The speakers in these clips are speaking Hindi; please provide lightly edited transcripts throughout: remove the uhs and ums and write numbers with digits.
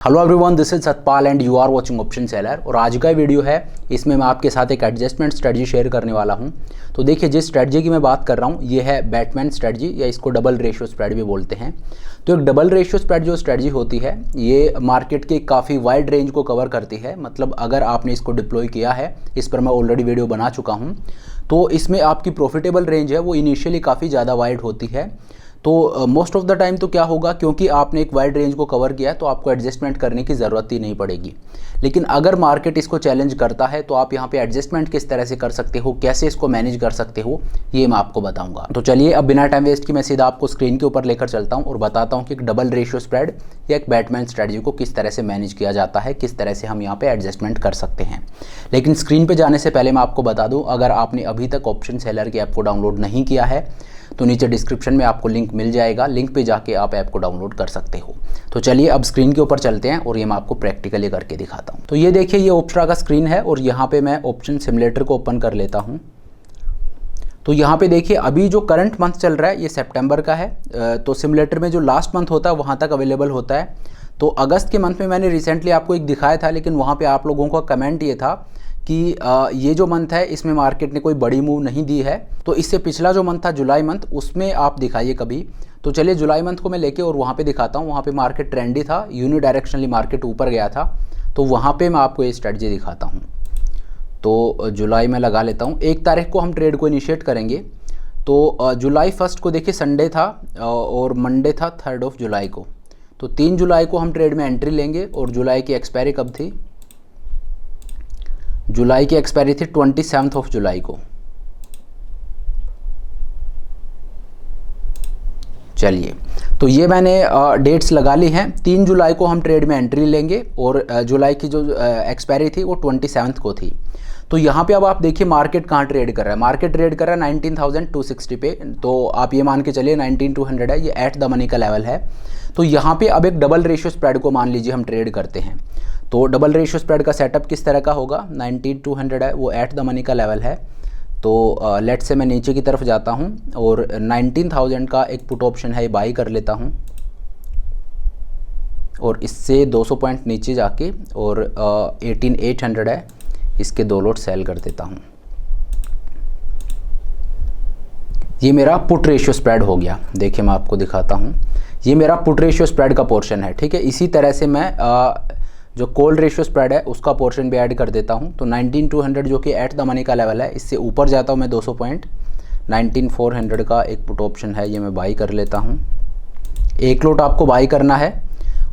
Hello everyone, this is Satpal and you are watching option seller. और आज का वीडियो है, इसमें मैं आपके साथ एक एडजस्टमेंट स्ट्रेटजी शेयर करने वाला हूं। तो देखिए, जिस स्ट्रेटजी की मैं बात कर रहा हूं ये है बैटमैन स्ट्रेटजी, या इसको डबल रेशियो स्प्रेड भी बोलते हैं। तो एक डबल रेशियो स्प्रेड जो स्ट्रेटजी होती है ये मार्केट के काफ़ी वाइड रेंज को कवर करती है। मतलब अगर आपने इसको डिप्लॉय किया है, इस पर मैं ऑलरेडी वीडियो बना चुका हूँ, तो इसमें आपकी प्रॉफिटेबल रेंज है वो इनिशियली काफ़ी ज़्यादा वाइड होती है। तो मोस्ट ऑफ द टाइम तो क्या होगा, क्योंकि आपने एक वाइड रेंज को कवर किया है तो आपको एडजस्टमेंट करने की ज़रूरत ही नहीं पड़ेगी। लेकिन अगर मार्केट इसको चैलेंज करता है तो आप यहाँ पे एडजस्टमेंट किस तरह से कर सकते हो, कैसे इसको मैनेज कर सकते हो, ये मैं आपको बताऊंगा। तो चलिए अब बिना टाइम वेस्ट की मैं सीधा आपको स्क्रीन के ऊपर लेकर चलता हूँ और बताता हूँ कि एक डबल रेशियो स्प्रेड या एक बैटमैन स्ट्रेटजी को किस तरह से मैनेज किया जाता है, किस तरह से हम यहाँ पे एडजस्टमेंट कर सकते हैं। लेकिन स्क्रीन पर जाने से पहले मैं आपको बता दूँ, अगर आपने अभी तक ऑप्शन सेलर की ऐप को डाउनलोड नहीं किया है तो नीचे डिस्क्रिप्शन में आपको लिंक मिल जाएगा, लिंक पे जाके आप ऐप को डाउनलोड कर सकते हो। तो चलिए अब स्क्रीन के ऊपर चलते हैं और ये मैं आपको प्रैक्टिकली करके दिखाता हूँ। तो ये देखिए, ये ऑप्ट्रा का स्क्रीन है और यहाँ पे मैं ऑप्शन सिमुलेटर को ओपन कर लेता हूँ। तो यहाँ पे देखिए, अभी जो करंट मंथ चल रहा है ये सितंबर का है। तो सिमुलेटर में जो लास्ट मंथ होता है वहाँ तक अवेलेबल होता है। तो अगस्त के मंथ में मैंने रिसेंटली आपको एक दिखाया था, लेकिन वहाँ पर आप लोगों का कमेंट ये था कि ये जो मंथ है इसमें मार्केट ने कोई बड़ी मूव नहीं दी है। तो इससे पिछला जो मंथ था जुलाई मंथ, उसमें आप दिखाइए कभी। तो चलिए जुलाई मंथ को मैं लेके और वहाँ पे दिखाता हूँ। वहाँ पे मार्केट ट्रेंडी था, यूनिडायरेक्शनली मार्केट ऊपर गया था। तो वहाँ पे मैं आपको ये स्ट्रेटजी दिखाता हूँ। तो जुलाई में लगा लेता हूँ, 1 तारीख को हम ट्रेड को इनिशिएट करेंगे। तो जुलाई 1 को देखिए संडे था और मंडे था 3 जुलाई को। तो 3 जुलाई को हम ट्रेड में एंट्री लेंगे और जुलाई की एक्सपायरी कब थी? जुलाई की एक्सपायरी थी 27 जुलाई को। चलिए, तो ये मैंने डेट्स लगा ली हैं। 3 जुलाई को हम ट्रेड में एंट्री लेंगे और जुलाई की जो एक्सपायरी थी वो 27 को थी। तो यहाँ पे अब आप देखिए मार्केट कहाँ ट्रेड कर रहा है। मार्केट ट्रेड कर रहा है 19,260 पे। तो आप ये मान के चलिए 19,200 है, ये एट द मनी का लेवल है। तो यहाँ पे अब एक डबल रेशियो स्प्रेड को मान लीजिए हम ट्रेड करते हैं। तो डबल रेशियो स्प्रेड का सेटअप किस तरह का होगा? 19,200 है, वो एट द मनी का लेवल है। तो लेट्स से मैं नीचे की तरफ जाता हूँ और 19,000 का एक पुट ऑप्शन है, ये बाई कर लेता हूँ और इससे 200 पॉइंट नीचे जाके और 18,800 है, इसके 2 लॉट सेल कर देता हूँ। ये मेरा पुट रेशियो स्प्रेड हो गया। देखिए मैं आपको दिखाता हूँ, ये मेरा पुट रेशियो स्प्रेड का पोर्शन है। ठीक है, इसी तरह से मैं जो कॉल रेशियो स्प्रेड है उसका पोर्शन भी ऐड कर देता हूँ। तो 19,200 जो कि एट द मनी का लेवल है, इससे ऊपर जाता हूँ मैं 200 पॉइंट। 19,400 का एक पुट ऑप्शन है, ये मैं बाई कर लेता हूँ। 1 लॉट आपको बाई करना है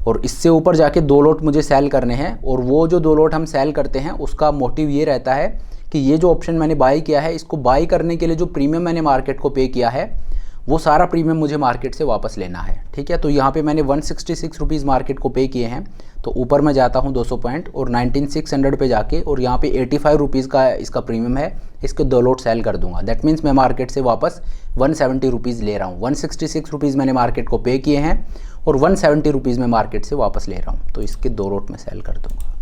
और इससे ऊपर जाके 2 लॉट मुझे सेल करने हैं। और वो जो 2 लॉट हम सेल करते हैं उसका मोटिव ये रहता है कि ये जो ऑप्शन मैंने बाई किया है, इसको बाई करने के लिए जो प्रीमियम मैंने मार्केट को पे किया है वो सारा प्रीमियम मुझे मार्केट से वापस लेना है। ठीक है, तो यहाँ पे मैंने 166 रुपीज़ मार्केट को पे किए हैं। तो ऊपर मैं जाता हूँ 200 पॉइंट और 19,600 पे जाके और यहाँ पे 85 रुपीज़ का इसका प्रीमियम है, इसके 2 लॉट सेल कर दूंगा। दैट मीन्स मैं मार्केट से वापस 170 रुपीज़ ले रहा हूँ। 166 रुपीज़ मैंने मार्केट को पे किए हैं और 170 रुपीज़ मैं मार्केट से वापस ले रहा हूँ। तो इसके 2 लॉट में सेल कर दूँगा।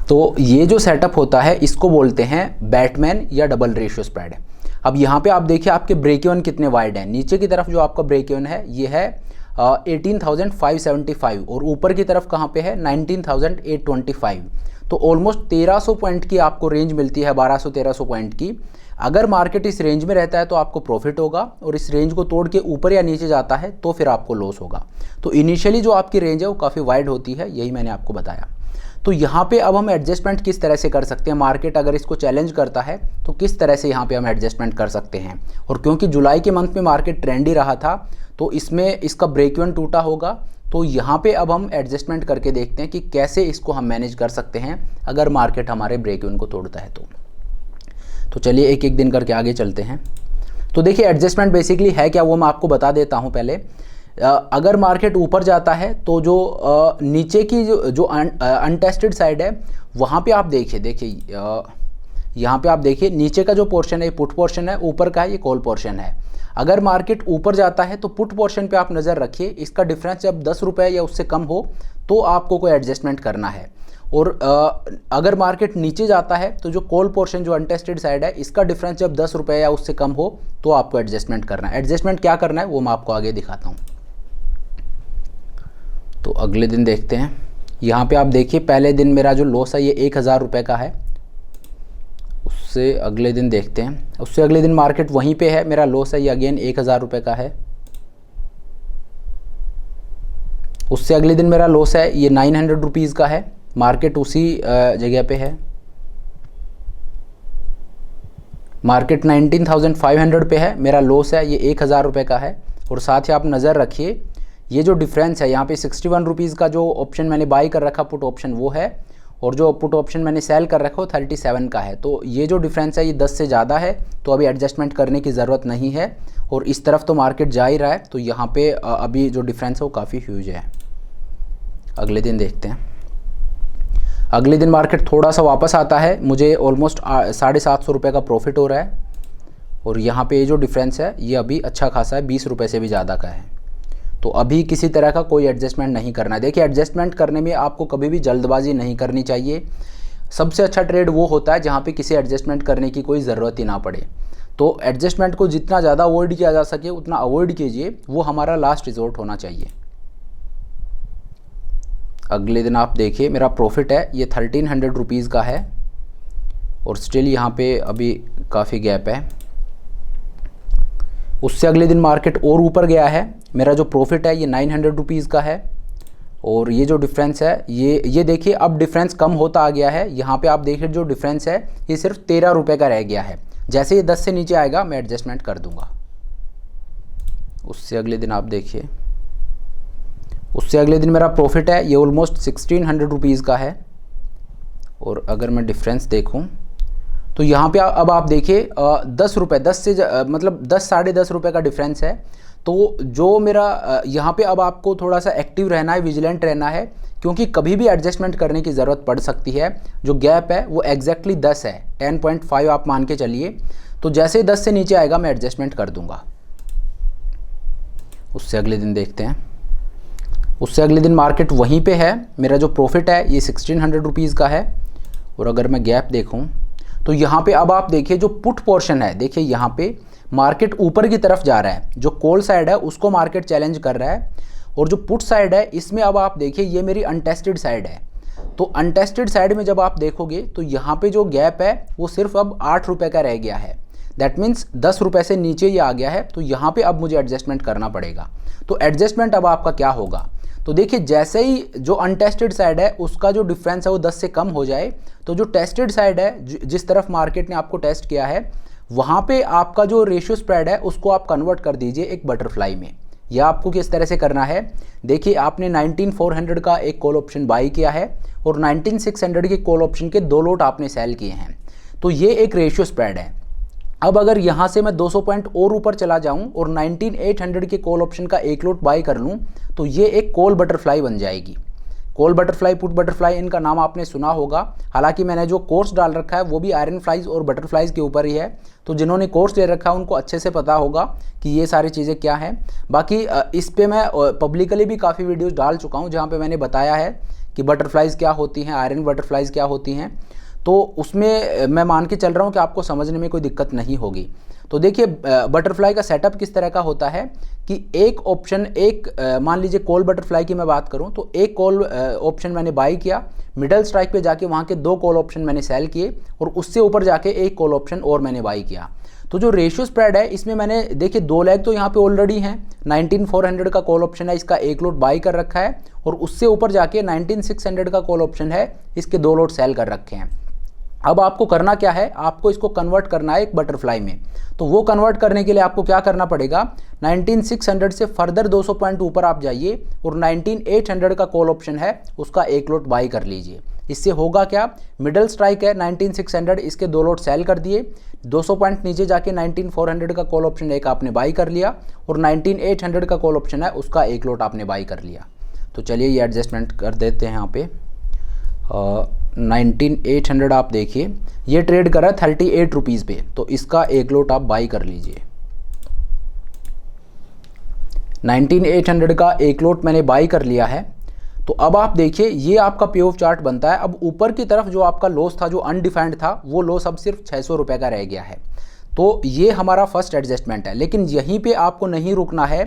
तो ये जो सेटअप होता है इसको बोलते हैं बैटमैन या डबल रेशियो स्प्रेड। अब यहाँ पे आप देखिए आपके ब्रेक इवन कितने वाइड हैं। नीचे की तरफ जो आपका ब्रेक इवन है ये है 18,575 और ऊपर की तरफ कहाँ पे है 19,825। तो ऑलमोस्ट 1300 पॉइंट की आपको रेंज मिलती है, 1200-1300 पॉइंट की। अगर मार्केट इस रेंज में रहता है तो आपको प्रॉफिट होगा और इस रेंज को तोड़ के ऊपर या नीचे जाता है तो फिर आपको लॉस होगा। तो इनिशियली जो आपकी रेंज है वो काफ़ी वाइड होती है, यही मैंने आपको बताया। तो यहाँ पे अब हम एडजस्टमेंट किस तरह से कर सकते हैं, मार्केट अगर इसको चैलेंज करता है तो किस तरह से यहाँ पे हम एडजस्टमेंट कर सकते हैं। और क्योंकि जुलाई के मंथ में मार्केट ट्रेंडी रहा था तो इसमें इसका ब्रेक इवन टूटा होगा। तो यहाँ पे अब हम एडजस्टमेंट करके देखते हैं कि कैसे इसको हम मैनेज कर सकते हैं अगर मार्केट हमारे ब्रेक इवन को तोड़ता है तो चलिए एक एक दिन करके आगे चलते हैं। तो देखिए एडजस्टमेंट बेसिकली है क्या वो मैं आपको बता देता हूँ पहले। अगर मार्केट ऊपर जाता है तो जो नीचे की जो अनटेस्टेड साइड है वहाँ पे आप देखिए यहाँ पे आप देखिए नीचे का जो पोर्शन है ये पुट पोर्शन है, ऊपर का है ये कॉल पोर्शन है। अगर मार्केट ऊपर जाता है तो पुट पोर्शन पे आप नज़र रखिए, इसका डिफरेंस जब 10 रुपये या उससे कम हो तो आपको कोई एडजस्टमेंट करना है। और अगर मार्केट नीचे जाता है तो जो कॉल पोर्शन जो अनटेस्टेड साइड है इसका डिफरेंस जब 10 रुपये या उससे कम हो तो आपको एडजस्टमेंट करना है। एडजस्टमेंट क्या करना है वो मैं आपको आगे दिखाता हूँ। तो अगले दिन देखते हैं। यहाँ पे आप देखिए पहले दिन मेरा जो लॉस है ये 1000 रुपये का है। उससे अगले दिन देखते हैं, उससे अगले दिन मार्केट वहीं पे है, मेरा लॉस है ये अगेन 1000 रुपये का है। उससे अगले दिन मेरा लॉस है ये 900 रुपीज़ का है, मार्केट उसी जगह पे है, मार्केट 19,500 पे है, मेरा लॉस है ये 1000 रुपये का है। और साथ ही आप नज़र रखिए ये जो डिफरेंस है यहाँ पे 61 रुपीज़ का जो ऑप्शन मैंने बाई कर रखा पुट ऑप्शन वो है, और जो पुट ऑप्शन मैंने सेल कर रखा वो 37 का है। तो ये जो डिफरेंस है ये 10 से ज़्यादा है, तो अभी एडजस्टमेंट करने की ज़रूरत नहीं है। और इस तरफ तो मार्केट जा ही रहा है, तो यहाँ पे अभी जो डिफरेंस है वो काफ़ी ह्यूज है। अगले दिन देखते हैं। अगले दिन मार्केट थोड़ा सा वापस आता है, मुझे ऑलमोस्ट 750 रुपये का प्रॉफिट हो रहा है। और यहाँ पे ये जो डिफरेंस है ये अभी अच्छा खासा है, 20 रुपये से भी ज़्यादा का है। तो अभी किसी तरह का कोई एडजस्टमेंट नहीं करना है। देखिए एडजस्टमेंट करने में आपको कभी भी जल्दबाजी नहीं करनी चाहिए। सबसे अच्छा ट्रेड वो होता है जहाँ पे किसी एडजस्टमेंट करने की कोई ज़रूरत ही ना पड़े। तो एडजस्टमेंट को जितना ज़्यादा अवॉइड किया जा सके उतना अवॉइड कीजिए, वो हमारा लास्ट रिजॉर्ट होना चाहिए। अगले दिन आप देखिए मेरा प्रॉफिट है ये 1300 रुपीज़ का है, और स्टिल यहाँ पे अभी काफ़ी गैप है। उससे अगले दिन मार्केट और ऊपर गया है, मेरा जो प्रॉफिट है ये 900 रुपीज़ का है। और ये जो डिफरेंस है ये देखिए अब डिफरेंस कम होता आ गया है। यहाँ पे आप देखिए जो डिफरेंस है ये सिर्फ 13 रुपये का रह गया है। जैसे ये 10 से नीचे आएगा मैं एडजस्टमेंट कर दूंगा। उससे अगले दिन आप देखिए, उससे अगले दिन मेरा प्रॉफिट है ये ऑलमोस्ट 1600 रुपीज़ का है। और अगर मैं डिफरेंस देखूँ तो यहाँ पे अब आप देखिए 10 रुपये, 10 से मतलब 10 साढ़े 10 रुपये का डिफरेंस है। तो जो मेरा यहाँ पे अब आपको थोड़ा सा एक्टिव रहना है, विजिलेंट रहना है, क्योंकि कभी भी एडजस्टमेंट करने की ज़रूरत पड़ सकती है। जो गैप है वो एग्जैक्टली 10 है, 10.5 आप मान के चलिए। तो जैसे ही 10 से नीचे आएगा मैं एडजस्टमेंट कर दूंगा। उससे अगले दिन देखते हैं। उससे अगले दिन मार्केट वहीं पे है, मेरा जो प्रॉफिट है ये 1600 रुपीज़ का है। और अगर मैं गैप देखूँ तो यहाँ पे अब आप देखिए जो पुट पोर्शन है, देखिए यहाँ पे मार्केट ऊपर की तरफ जा रहा है। जो कॉल साइड है उसको मार्केट चैलेंज कर रहा है, और जो पुट साइड है इसमें अब आप देखिए ये मेरी अनटेस्टेड साइड है। तो अनटेस्टेड साइड में जब आप देखोगे तो यहाँ पे जो गैप है वो सिर्फ अब 8 रुपये का रह गया है। दैट मीन्स 10 रुपये से नीचे ये आ गया है। तो यहाँ पे अब मुझे एडजस्टमेंट करना पड़ेगा। तो एडजस्टमेंट अब आपका क्या होगा, तो देखिए जैसे ही जो अनटेस्टेड साइड है उसका जो डिफरेंस है वो 10 से कम हो जाए, तो जो टेस्टेड साइड है जिस तरफ मार्केट ने आपको टेस्ट किया है वहाँ पे आपका जो रेशियो स्प्रेड है उसको आप कन्वर्ट कर दीजिए एक बटरफ्लाई में। यह आपको किस तरह से करना है, देखिए आपने 19,400 का एक कॉल ऑप्शन बाई किया है और 19,600 के कॉल ऑप्शन के 2 लॉट आपने सेल किए हैं। तो ये एक रेशियो स्प्रेड है। अब अगर यहाँ से मैं 200 पॉइंट और ऊपर चला जाऊँ और 19,800 के कॉल ऑप्शन का एक लॉट बाई कर लूँ तो ये एक कॉल बटरफ्लाई बन जाएगी। कॉल बटरफ्लाई, पुट बटरफ्लाई, इनका नाम आपने सुना होगा। हालांकि मैंने जो कोर्स डाल रखा है वो भी आयरन फ्लाइज और बटरफ्लाइज के ऊपर ही है। तो जिन्होंने कोर्स ले रखा है उनको अच्छे से पता होगा कि ये सारी चीज़ें क्या हैं। बाकी इस पे मैं पब्लिकली भी काफ़ी वीडियोस डाल चुका हूँ जहाँ पे मैंने बताया है कि बटरफ्लाइज क्या होती हैं, आयरन बटरफ्लाइज क्या होती हैं। तो उसमें मैं मान के चल रहा हूँ कि आपको समझने में कोई दिक्कत नहीं होगी। तो देखिए बटरफ्लाई का सेटअप किस तरह का होता है कि एक ऑप्शन, मान लीजिए कॉल बटरफ्लाई की मैं बात करूं तो एक कॉल ऑप्शन मैंने बाई किया, मिडल स्ट्राइक पे जाके वहां के 2 कॉल ऑप्शन मैंने सेल किए और उससे ऊपर जाके एक कॉल ऑप्शन और मैंने बाई किया। तो जो रेशियो स्प्रेड है इसमें मैंने देखिए 2 लेग तो यहाँ पे ऑलरेडी हैं। 19,400 का कॉल ऑप्शन है, इसका एक लॉट बाई कर रखा है, और उससे ऊपर जाके 19,600 का कॉल ऑप्शन है, इसके 2 लॉट सेल कर रखे हैं। अब आपको करना क्या है, आपको इसको कन्वर्ट करना है एक बटरफ्लाई में। तो वो कन्वर्ट करने के लिए आपको क्या करना पड़ेगा, 19,600 से फर्दर 200 पॉइंट ऊपर आप जाइए और 19,800 का कॉल ऑप्शन है उसका एक लॉट बाई कर लीजिए। इससे होगा क्या, मिडल स्ट्राइक है 19,600, इसके 2 लॉट सेल कर दिए, 200 पॉइंट नीचे जाके 19,400 का कॉल ऑप्शन एक आपने बाई कर लिया और 19,800 का कॉल ऑप्शन है उसका एक लॉट आपने बाई कर लिया। तो चलिए ये एडजस्टमेंट कर देते हैं यहाँ पे। 19,800 आप देखिए ये ट्रेड कर रहा है 38 रुपीज़ पे, तो इसका एक लॉट आप बाई कर लीजिए। 19,800 का एक लॉट मैंने बाई कर लिया है। तो अब आप देखिए ये आपका पे ऑफ चार्ट बनता है। अब ऊपर की तरफ जो आपका लॉस था, जो अनडिफाइंड था, वो लॉस अब सिर्फ 600 रुपये का रह गया है। तो ये हमारा फर्स्ट एडजस्टमेंट है। लेकिन यहीं पे आपको नहीं रुकना है,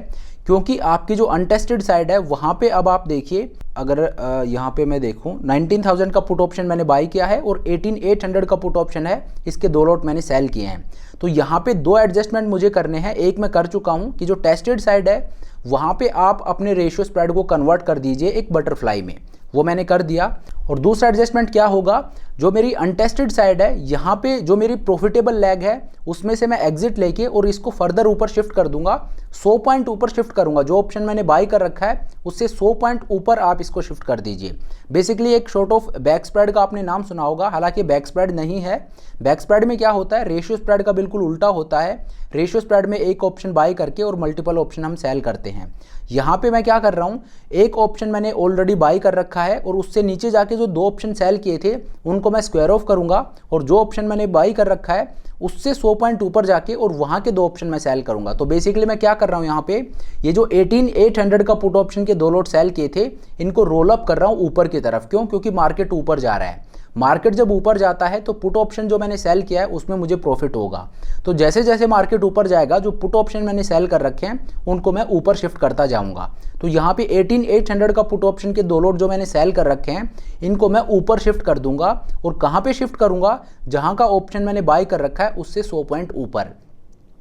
क्योंकि आपकी जो अनटेस्टेड साइड है वहाँ पे अब आप देखिए, अगर यहाँ पे मैं देखूँ 19,000 का पुट ऑप्शन मैंने बाई किया है और 18,800 का पुट ऑप्शन है, इसके 2 लॉट मैंने सेल किए हैं। तो यहाँ पे 2 एडजस्टमेंट मुझे करने हैं। एक मैं कर चुका हूँ कि जो टेस्टेड साइड है वहाँ पे आप अपने रेशियो स्प्रेड को कन्वर्ट कर दीजिए एक बटरफ्लाई में, वो मैंने कर दिया। और दूसरा एडजस्टमेंट क्या होगा, जो मेरी अनटेस्टेड साइड है यहाँ पे जो मेरी प्रॉफिटेबल लेग है उसमें से मैं एग्जिट लेके और इसको फर्दर ऊपर शिफ्ट कर दूंगा, 100 पॉइंट ऊपर शिफ्ट करूंगा। जो ऑप्शन मैंने बाई कर रखा है उससे 100 पॉइंट ऊपर आप इसको शिफ्ट कर दीजिए। बेसिकली एक शॉर्ट ऑफ बैक स्प्रेड का आपने नाम सुना होगा, हालांकि बैक स्प्रेड नहीं है। बैक स्प्रेड में क्या होता है, रेशियो स्प्रेड का बिल्कुल उल्टा होता है। रेशियो स्प्रेड में एक ऑप्शन बाई करके और मल्टीपल ऑप्शन हम सेल करते हैं। यहाँ पे मैं क्या कर रहा हूँ, एक ऑप्शन मैंने ऑलरेडी बाई कर रखा है और उससे नीचे जाके जो 2 ऑप्शन सेल किए थे उनको मैं स्क्वायर ऑफ करूंगा, और जो ऑप्शन मैंने बाई कर रखा है उससे 100 पॉइंट ऊपर जाके और वहाँ के 2 ऑप्शन मैं सेल करूंगा। तो बेसिकली मैं क्या कर रहा हूँ, यहाँ पे ये जो 18,800 का पुट ऑप्शन के 2 लॉट सेल किए थे इनको रोल अप कर रहा हूँ ऊपर की तरफ। क्यों? क्योंकि मार्केट ऊपर जा रहा है। मार्केट जब ऊपर जाता है तो पुट ऑप्शन जो मैंने सेल किया है उसमें मुझे प्रॉफिट होगा। तो जैसे जैसे मार्केट ऊपर जाएगा जो पुट ऑप्शन मैंने सेल कर रखे हैं उनको मैं ऊपर शिफ्ट करता जाऊंगा। तो यहाँ पे 18,800 का पुट ऑप्शन के 2 लॉट जो मैंने सेल कर रखे हैं इनको मैं ऊपर शिफ्ट कर दूंगा। और कहाँ पे शिफ्ट करूंगा, जहाँ का ऑप्शन मैंने बाई कर रखा है उससे 100 पॉइंट ऊपर।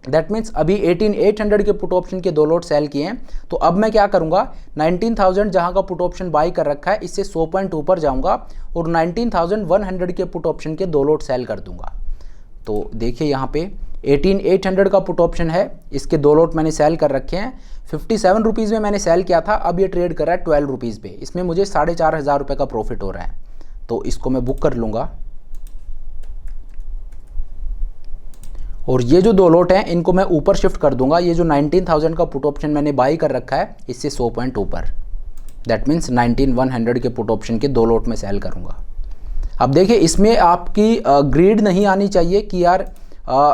दैट मीन्स अभी 18,800 के पुट ऑप्शन के 2 लॉट सेल किए हैं, तो अब मैं क्या करूंगा, 19,000 जहां का पुट ऑप्शन बाई कर रखा है इससे 100 पॉइंट ऊपर जाऊंगा और 19,100 के पुट ऑप्शन के 2 लॉट सेल कर दूंगा। तो देखिए यहाँ पे 18,800 का पुट ऑप्शन है, इसके 2 लॉट मैंने सेल कर रखे हैं। 57 रुपीज़ में मैंने सेल किया था, अब ये ट्रेड कर रहा है 12 रुपीज़ पे। इसमें मुझे 4,500 रुपये का प्रॉफिट हो रहा है, तो इसको मैं बुक कर लूँगा। और ये जो 2 लॉट हैं इनको मैं ऊपर शिफ्ट कर दूंगा। ये जो 19,000 का पुट ऑप्शन मैंने बाई कर रखा है इससे 100 पॉइंट ऊपर, दैट मीन्स 19,100 के पुट ऑप्शन के 2 लॉट में सेल करूंगा। अब देखिए इसमें आपकी ग्रीड नहीं आनी चाहिए कि यार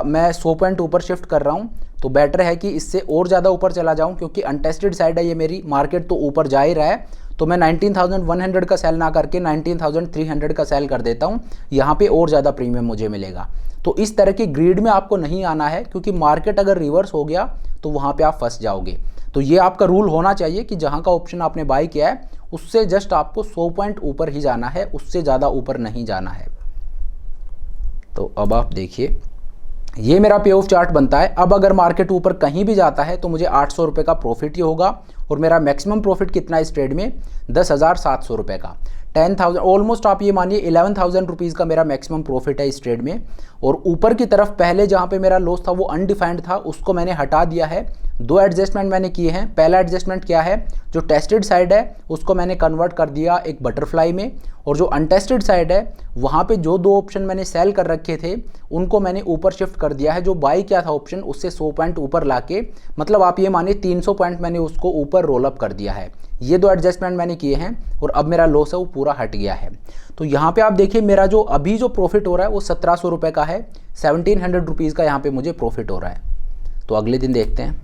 मैं 100 पॉइंट ऊपर शिफ्ट कर रहा हूँ तो बेटर है कि इससे और ज़्यादा ऊपर चला जाऊँ, क्योंकि अनटेस्टेड साइड है ये मेरी, मार्केट तो ऊपर जा ही रहा है। तो मैं 19,100 का सेल ना करके 19,300 का सेल कर देता हूँ, यहाँ पे और ज़्यादा प्रीमियम मुझे मिलेगा। तो इस तरह की ग्रीड में आपको नहीं आना है, क्योंकि मार्केट अगर रिवर्स हो गया तो वहाँ पे आप फंस जाओगे। तो ये आपका रूल होना चाहिए कि जहाँ का ऑप्शन आपने बाई किया है उससे जस्ट आपको 100 पॉइंट ऊपर ही जाना है, उससे ज़्यादा ऊपर नहीं जाना है। तो अब आप देखिए ये मेरा पे ऑफ चार्ट बनता है। अब अगर मार्केट ऊपर कहीं भी जाता है तो मुझे 800 रुपये का प्रॉफिट ही होगा, और मेरा मैक्सिमम प्रॉफिट कितना है इस ट्रेड में, 10,700 रुपये का। 10,000 ऑलमोस्ट आप ये मानिए 11,000 रुपीज़ का मेरा मैक्सिमम प्रॉफिट है इस ट्रेड में। और ऊपर की तरफ पहले जहाँ पे मेरा लॉस था वो अनडिफाइंड था, उसको मैंने हटा दिया है। 2 एडजस्टमेंट मैंने किए हैं। पहला एडजस्टमेंट क्या है, जो टेस्टेड साइड है उसको मैंने कन्वर्ट कर दिया एक बटरफ्लाई में, और जो अनटेस्टेड साइड है वहाँ पे जो 2 ऑप्शन मैंने सेल कर रखे थे उनको मैंने ऊपर शिफ्ट कर दिया है। जो बाई किया था ऑप्शन उससे 100 पॉइंट ऊपर लाके, मतलब आप ये मानिए 300 पॉइंट मैंने उसको ऊपर रोल अप कर दिया है। ये 2 एडजस्टमेंट मैंने किए हैं और अब मेरा लॉस है वो पूरा हट गया है। तो यहाँ पे आप देखिए मेरा जो अभी जो प्रॉफिट हो रहा है वो 1,700 रुपये का है। 1,700 रुपीज़ का यहाँ पे मुझे प्रॉफिट हो रहा है। तो अगले दिन देखते हैं।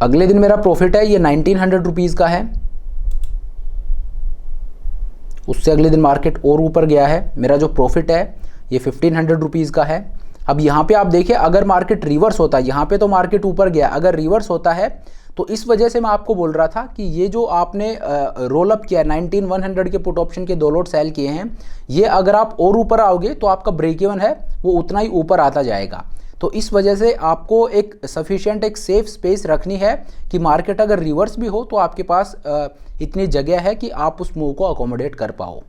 अगले दिन मेरा प्रॉफिट है ये 1,900 रुपीज़ का है। उससे अगले दिन मार्केट और ऊपर गया है। मेरा जो प्रॉफिट है ये 1,500 रुपीज़ का है। अब यहाँ पे आप देखिए अगर मार्केट रिवर्स होता है, यहाँ पे तो मार्केट ऊपर गया, अगर रिवर्स होता है तो इस वजह से मैं आपको बोल रहा था कि ये जो आपने रोल अप किया 19,100 के पुट ऑप्शन के 2 लॉट सेल किए हैं, ये अगर आप और ऊपर आओगे तो आपका ब्रेक इवन है वो उतना ही ऊपर आता जाएगा। तो इस वजह से आपको एक सफिशिएंट एक सेफ स्पेस रखनी है कि मार्केट अगर रिवर्स भी हो तो आपके पास इतनी जगह है कि आप उस मूव को अकोमोडेट कर पाओ।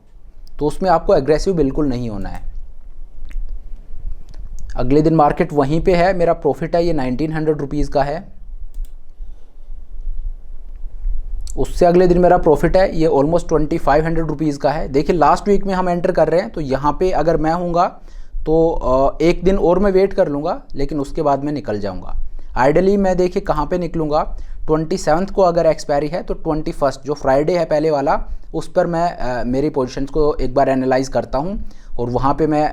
तो उसमें आपको एग्रेसिव बिल्कुल नहीं होना है। अगले दिन मार्केट वहीं पे है, मेरा प्रॉफिट है ये 1,900 रुपीज़ का है। उससे अगले दिन मेरा प्रॉफिट है ये ऑलमोस्ट 2,500 रुपीज़ का है। देखिए लास्ट वीक में हम एंटर कर रहे हैं, तो यहाँ पे अगर मैं हूँगा तो एक दिन और मैं वेट कर लूँगा, लेकिन उसके बाद मैं निकल जाऊँगा। आइडियली मैं देखिए कहाँ पे निकलूँगा, 27 को अगर एक्सपायरी है तो 21 जो फ्राइडे है पहले वाला, उस पर मैं मेरी पोजीशंस को एक बार एनालाइज करता हूँ। और वहाँ पे मैं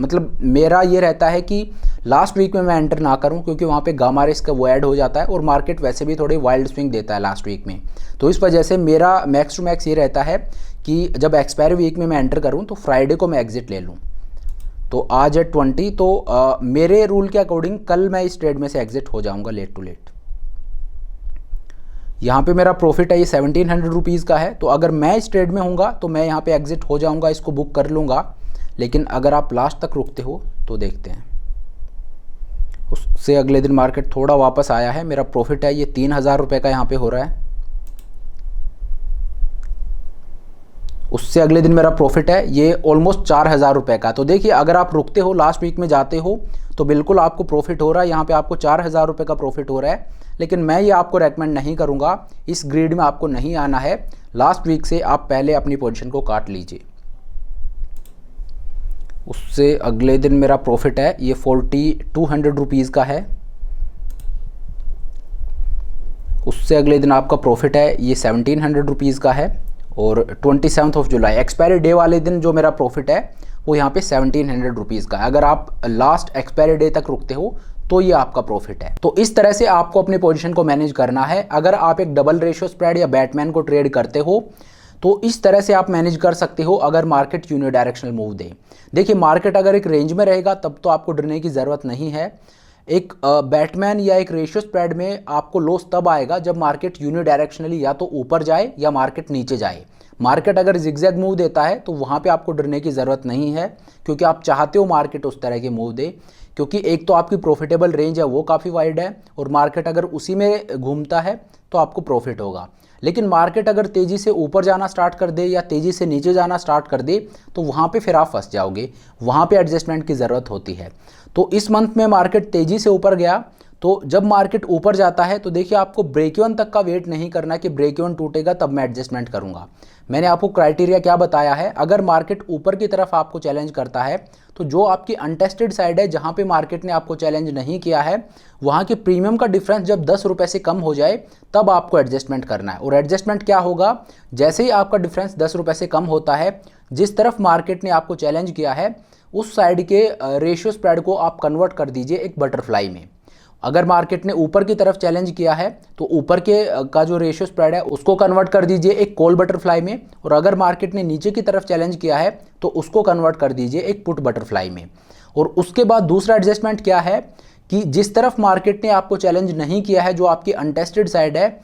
मतलब मेरा ये रहता है कि लास्ट वीक में मैं एंटर ना करूँ, क्योंकि वहाँ पे गामा रिस्क वो ऐड हो जाता है और मार्केट वैसे भी थोड़ी वाइल्ड स्विंग देता है लास्ट वीक में। तो इस वजह से मेरा मैक्स टू मैक्स ये रहता है कि जब एक्सपायरी वीक में मैं एंटर करूँ तो फ्राइडे को मैं एग्जिट ले लूँ। तो आज है 20, तो मेरे रूल के अकॉर्डिंग कल मैं इस ट्रेड में से एग्जिट हो जाऊंगा लेट टू लेट। यहाँ पे मेरा प्रॉफिट है ये 1700 रुपीज़ का है, तो अगर मैं इस ट्रेड में हूँगा तो मैं यहाँ पे एग्जिट हो जाऊँगा, इसको बुक कर लूँगा। लेकिन अगर आप लास्ट तक रुकते हो तो देखते हैं। उससे अगले दिन मार्केट थोड़ा वापस आया है, मेरा प्रॉफिट है ये 3000 रुपये का यहाँ पे हो रहा है। उससे अगले दिन मेरा प्रॉफिट है ये ऑलमोस्ट 4000 रुपये का। तो देखिए अगर आप रुकते हो, लास्ट वीक में जाते हो तो बिल्कुल आपको प्रॉफिट हो रहा है। यहाँ पे आपको 4000 रुपये का प्रॉफिट हो रहा है। लेकिन मैं ये आपको रेकमेंड नहीं करूँगा, इस ग्रिड में आपको नहीं आना है। लास्ट वीक से आप पहले अपनी पोजीशन को काट लीजिए। उससे अगले दिन मेरा प्रॉफिट है ये 4200 रुपीज़ का है। उससे अगले दिन आपका प्रॉफिट है ये 1700 रुपीज़ का है। और 27 जुलाई एक्सपायरी डे वाले दिन जो मेरा प्रॉफिट है वो यहाँ पे 1700 रुपीज़ का है। अगर आप लास्ट एक्सपायरी डे तक रुकते हो तो ये आपका प्रॉफिट है। तो इस तरह से आपको अपने पोजीशन को मैनेज करना है। अगर आप एक डबल रेशियो स्प्रेड या बैटमैन को ट्रेड करते हो तो इस तरह से आप मैनेज कर सकते हो अगर मार्केट यूनिडायरेक्शनल मूव दे। देखिए मार्केट अगर एक रेंज में रहेगा तब तो आपको डरने की ज़रूरत नहीं है। एक बैटमैन या एक रेशियो स्प्रेड में आपको लॉस तब आएगा जब मार्केट यूनिडायरेक्शनली या तो ऊपर जाए या मार्केट नीचे जाए। मार्केट अगर जिगजैग मूव देता है तो वहाँ पे आपको डरने की ज़रूरत नहीं है, क्योंकि आप चाहते हो मार्केट उस तरह के मूव दे। क्योंकि एक तो आपकी प्रॉफिटेबल रेंज है वो काफ़ी वाइड है, और मार्केट अगर उसी में घूमता है तो आपको प्रॉफिट होगा। लेकिन मार्केट अगर तेज़ी से ऊपर जाना स्टार्ट कर दे या तेज़ी से नीचे जाना स्टार्ट कर दे तो वहाँ पे फिर आप फंस जाओगे, वहाँ पे एडजस्टमेंट की ज़रूरत होती है। तो इस मंथ में मार्केट तेज़ी से ऊपर गया, तो जब मार्केट ऊपर जाता है तो देखिए आपको ब्रेक इवन तक का वेट नहीं करना कि ब्रेक इवन टूटेगा तब मैं एडजस्टमेंट करूंगा। मैंने आपको क्राइटेरिया क्या बताया है, अगर मार्केट ऊपर की तरफ आपको चैलेंज करता है तो जो आपकी अनटेस्टेड साइड है जहां पे मार्केट ने आपको चैलेंज नहीं किया है वहां के प्रीमियम का डिफरेंस जब 10 रुपये से कम हो जाए तब आपको एडजस्टमेंट करना है। और एडजस्टमेंट क्या होगा, जैसे ही आपका डिफरेंस 10 रुपये से कम होता है, जिस तरफ मार्केट ने आपको चैलेंज किया है उस साइड के रेशियो स्प्रेड को आप कन्वर्ट कर दीजिए एक बटरफ्लाई में। अगर मार्केट ने ऊपर की तरफ चैलेंज किया है तो ऊपर के का जो रेशियो स्प्रेड है उसको कन्वर्ट कर दीजिए एक कॉल बटरफ्लाई में, और अगर मार्केट ने नीचे की तरफ चैलेंज किया है तो उसको कन्वर्ट कर दीजिए एक पुट बटरफ्लाई में। और उसके बाद दूसरा एडजस्टमेंट क्या है कि जिस तरफ मार्केट ने आपको चैलेंज नहीं किया है, जो आपकी अनटेस्टेड साइड है,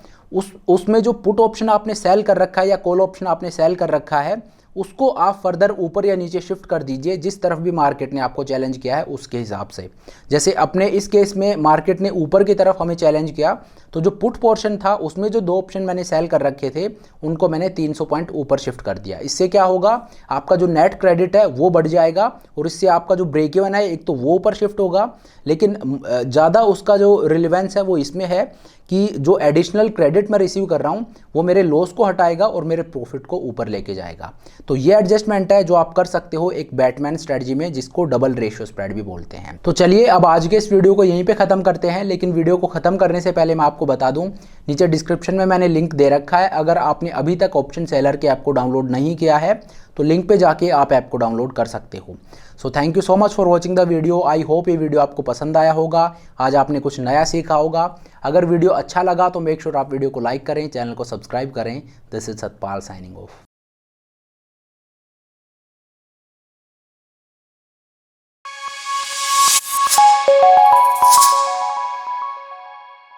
उसमें जो पुट ऑप्शन आपने सेल कर रखा है या कॉल ऑप्शन आपने सेल कर रखा है उसको आप फर्दर ऊपर या नीचे शिफ्ट कर दीजिए जिस तरफ भी मार्केट ने आपको चैलेंज किया है उसके हिसाब से। जैसे अपने इस केस में मार्केट ने ऊपर की तरफ हमें चैलेंज किया तो जो पुट पोर्शन था उसमें जो 2 ऑप्शन मैंने सेल कर रखे थे उनको मैंने 300 पॉइंट ऊपर शिफ्ट कर दिया। इससे क्या होगा, आपका जो नेट क्रेडिट है वो बढ़ जाएगा और इससे आपका जो ब्रेक इवन है एक तो वो ऊपर शिफ्ट होगा, लेकिन ज़्यादा उसका जो रिलेवेंस है वो इसमें है कि जो एडिशनल क्रेडिट मैं रिसीव कर रहा हूँ वो मेरे लॉस को हटाएगा और मेरे प्रॉफिट को ऊपर लेके जाएगा। तो ये एडजस्टमेंट है जो आप कर सकते हो एक बैटमैन स्ट्रेटजी में, जिसको डबल रेशियो स्प्रेड भी बोलते हैं। तो चलिए अब आज के इस वीडियो को यहीं पे खत्म करते हैं, लेकिन वीडियो को खत्म करने से पहले मैं आपको बता दूं नीचे डिस्क्रिप्शन में मैंने लिंक दे रखा है। अगर आपने अभी तक ऑप्शन सेलर के ऐप को डाउनलोड नहीं किया है तो लिंक पे जाके आप ऐप को डाउनलोड कर सकते हो। So thank you so much for watching the video. I hope ये वीडियो आपको पसंद आया होगा, आज आपने कुछ नया सीखा होगा। अगर वीडियो अच्छा लगा तो मेक श्योर आप वीडियो को लाइक करें, चैनल को सब्सक्राइब करें। This is Satpal signing off.